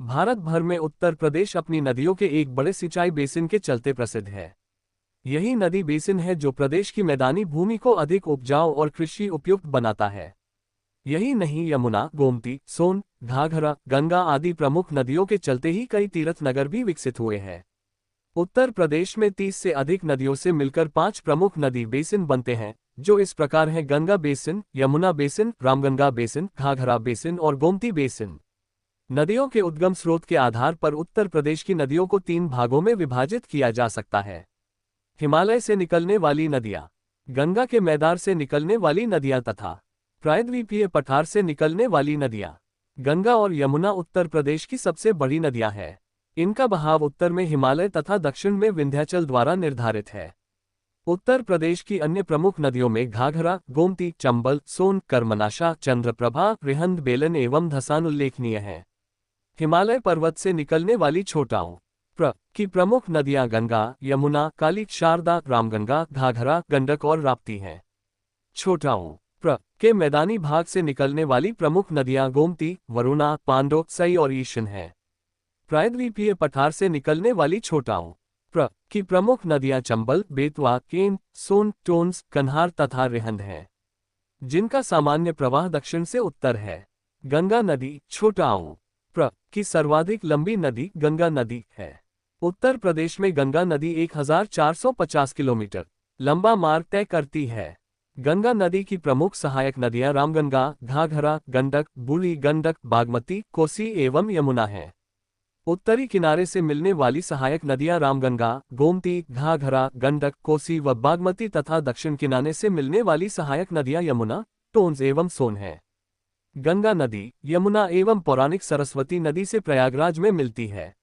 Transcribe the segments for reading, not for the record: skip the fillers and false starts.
भारत भर में उत्तर प्रदेश अपनी नदियों के एक बड़े सिंचाई बेसिन के चलते प्रसिद्ध है। यही नदी बेसिन है जो प्रदेश की मैदानी भूमि को अधिक उपजाऊ और कृषि उपयुक्त बनाता है। यही नहीं, यमुना, गोमती, सोन, घाघरा, गंगा आदि प्रमुख नदियों के चलते ही कई तीर्थ नगर भी विकसित हुए हैं। उत्तर प्रदेश में 30 से अधिक नदियों से मिलकर 5 प्रमुख नदी बेसिन बनते हैं, जो इस प्रकार हैं: Ganga basin, Yamuna basin, Ramganga basin, Ghaghara basin और गोमती बेसिन। नदियों के उद्गम स्रोत के आधार पर उत्तर प्रदेश की नदियों को 3 भागों में विभाजित किया जा सकता है। हिमालय से निकलने वाली नदियां, गंगा के मैदान से निकलने वाली नदियां तथा प्रायद्वीपीय पठार से निकलने वाली नदियां। गंगा और यमुना उत्तर प्रदेश की सबसे बड़ी नदियां हैं। इनका बहाव उत्तर में हिमालय तथा दक्षिण में विंध्याचल द्वारा निर्धारित है। उत्तर प्रदेश की अन्य प्रमुख नदियों में घाघरा, गोमती, चंबल, सोन, कर्मनाशा, चंद्रप्रभा, रिहंद, बेलन एवं धसान उल्लेखनीय हैं। हिमालय पर्वत से निकलने वाली छोटाओं की प्रमुख नदियां गंगा, यमुना, काली, शारदा, रामगंगा, घाघरा, गंडक और राप्ती हैं। छोटाओं के मैदानी भाग से निकलने वाली प्रमुख नदियां गोमती, वरुणा, पांडो, सई और ईशन हैं। प्रायद्वीपीय पठार से निकलने वाली छोटाओं की प्रमुख नदियां चंबल, बेतवा, केन, सोन, टोन्स, कन्हार तथा रिहंद हैं, जिनका सामान्य प्रवाह दक्षिण से उत्तर है। गंगा नदी छोटाओं की सर्वाधिक लंबी नदी गंगा नदी है। उत्तर प्रदेश में गंगा नदी 1450 किलोमीटर लंबा मार्ग तय करती है। गंगा नदी की प्रमुख सहायक नदियां रामगंगा, घाघरा, गंडक, बूढ़ी गंडक, बागमती, कोसी एवं यमुना हैं। उत्तरी किनारे से मिलने वाली सहायक नदियां रामगंगा, गोमती, घाघरा, गंडक, कोसी व बागमती तथा दक्षिण किनारे से मिलने वाली सहायक नदियां यमुना, टोन्स एवं सोन हैं। गंगा नदी यमुना एवं पौराणिक सरस्वती नदी से प्रयागराज में मिलती है।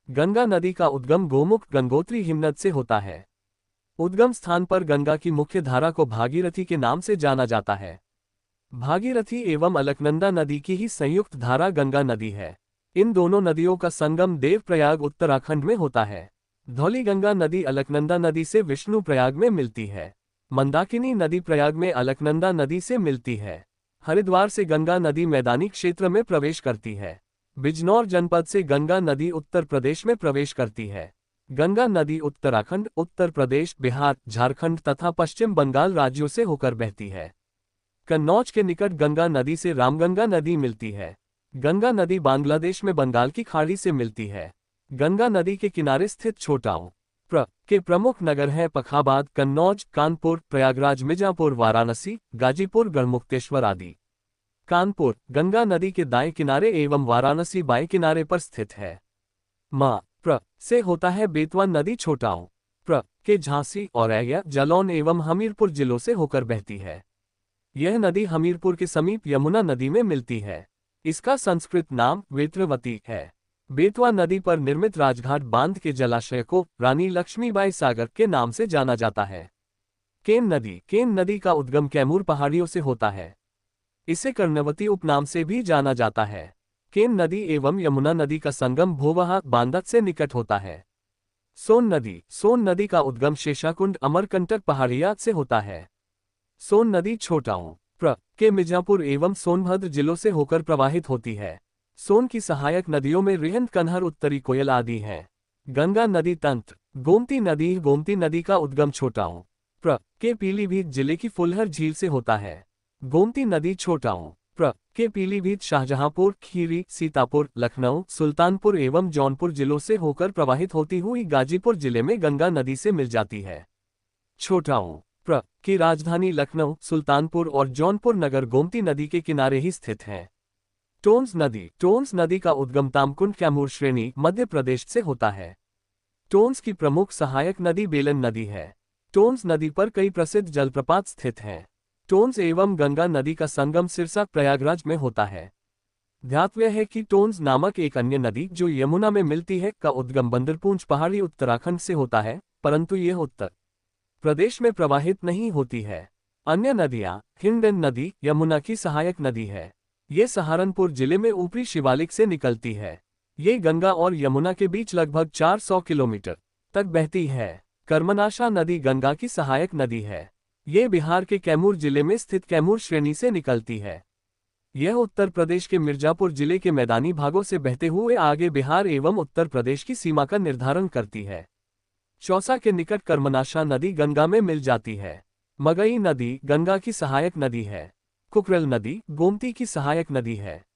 गंगा नदी का उद्गम गोमुख गंगोत्री हिमनद से होता है। उद्गम स्थान पर गंगा की मुख्य धारा को भागीरथी के नाम से जाना जाता है। भागीरथी एवं अलकनंदा नदी की ही संयुक्त धारा गंगा नदी है। इन दोनों नदियों का संगम देवप्रयाग उत्तराखंड में होता है। धौलीगंगा नदी अलकनंदा नदी से विष्णु प्रयाग में मिलती है। मंदाकिनी नदी प्रयाग में अलकनंदा नदी से मिलती है। हरिद्वार से गंगा नदी मैदानी क्षेत्र में प्रवेश करती है। बिजनौर जनपद से गंगा नदी उत्तर प्रदेश में प्रवेश करती है। गंगा नदी उत्तराखंड, उत्तर प्रदेश, बिहार, झारखंड तथा पश्चिम बंगाल राज्यों से होकर बहती है। कन्नौज के निकट गंगा नदी से रामगंगा नदी मिलती है। गंगा नदी बांग्लादेश में बंगाल की खाड़ी से मिलती है। गंगा नदी के किनारे स्थित छोटाओं के प्रमुख नगर हैं पखाबाद, कन्नौज, कानपुर, प्रयागराज, मिर्जापुर, वाराणसी, गाजीपुर, गढ़मुक्तेश्वर आदि। कानपुर गंगा नदी के दाएं किनारे एवं वाराणसी बाएं किनारे पर स्थित है। से होता है बेतवा नदी छोटाओं के झांसी, औरैया, जालौन एवं हमीरपुर जिलों से होकर बहती है। यह नदी हमीरपुर के समीप यमुना नदी में मिलती है। इसका संस्कृत नाम वेत्रवती है। बेतवा नदी पर निर्मित राजघाट बांध के जलाशय को रानी लक्ष्मीबाई सागर के नाम से जाना जाता है। केन नदी का उद्गम कैमूर पहाड़ियों से होता है। इसे कर्णवती उपनाम से भी जाना जाता है। केन नदी एवं यमुना नदी का संगम भोवहा, बांदक से निकट होता है। सोन नदी का उद्गम शेषाकुंड, अमरकंटक पहाड़िया से होता है। सोन नदी छोटाओं के मिर्जापुर एवं सोनभद्र जिलों से होकर प्रवाहित होती है। सोन की सहायक नदियों में रिहंद, कन्हर, उत्तरी कोयल आदि हैं। गंगा नदी तंत्र गोमती नदी का उद्गम छोटाओं के पीलीभीत जिले की फुलहर झील से होता है। गोमती नदी छोटाओं के पीलीभीत, शाहजहांपुर, खीरी, सीतापुर, लखनऊ, सुल्तानपुर एवं जौनपुर जिलों से होकर प्रवाहित होती हुई गाजीपुर जिले में गंगा नदी से मिल जाती है। छोटाओं की राजधानी लखनऊ, सुल्तानपुर और जौनपुर नगर गोमती नदी के किनारे ही स्थित हैं। टोन्स नदी का उद्गम तामकुंड, कैमूर श्रेणी, मध्य प्रदेश से होता है। टोन्स की प्रमुख सहायक नदी बेलन नदी है। टोन्स नदी पर कई प्रसिद्ध जलप्रपात स्थित हैं। टोन्स एवं गंगा नदी का संगम सिरसा, प्रयागराज में होता है। ध्यातव्य है कि टोन्स नामक एक अन्य नदी जो यमुना में मिलती है का उद्गम बंदरपूंछ पहाड़ी उत्तराखंड से होता है, परंतु यह उत्तर प्रदेश में प्रवाहित नहीं होती है। अन्य नदियां हिंडन नदी यमुना की सहायक नदी है। ये सहारनपुर जिले में ऊपरी शिवालिक से निकलती है। ये गंगा और यमुना के बीच लगभग 400 किलोमीटर तक बहती है। कर्मनाशा नदी गंगा की सहायक नदी है। ये बिहार के कैमूर जिले में स्थित कैमूर श्रेणी से निकलती है। यह उत्तर प्रदेश के मिर्जापुर जिले के मैदानी भागों से बहते हुए आगे बिहार एवं उत्तर प्रदेश की सीमा का निर्धारण करती है। चौसा के निकट कर्मनाशा नदी गंगा में मिल जाती है। मगई नदी गंगा की सहायक नदी है। कुकरेल नदी गोमती की सहायक नदी है।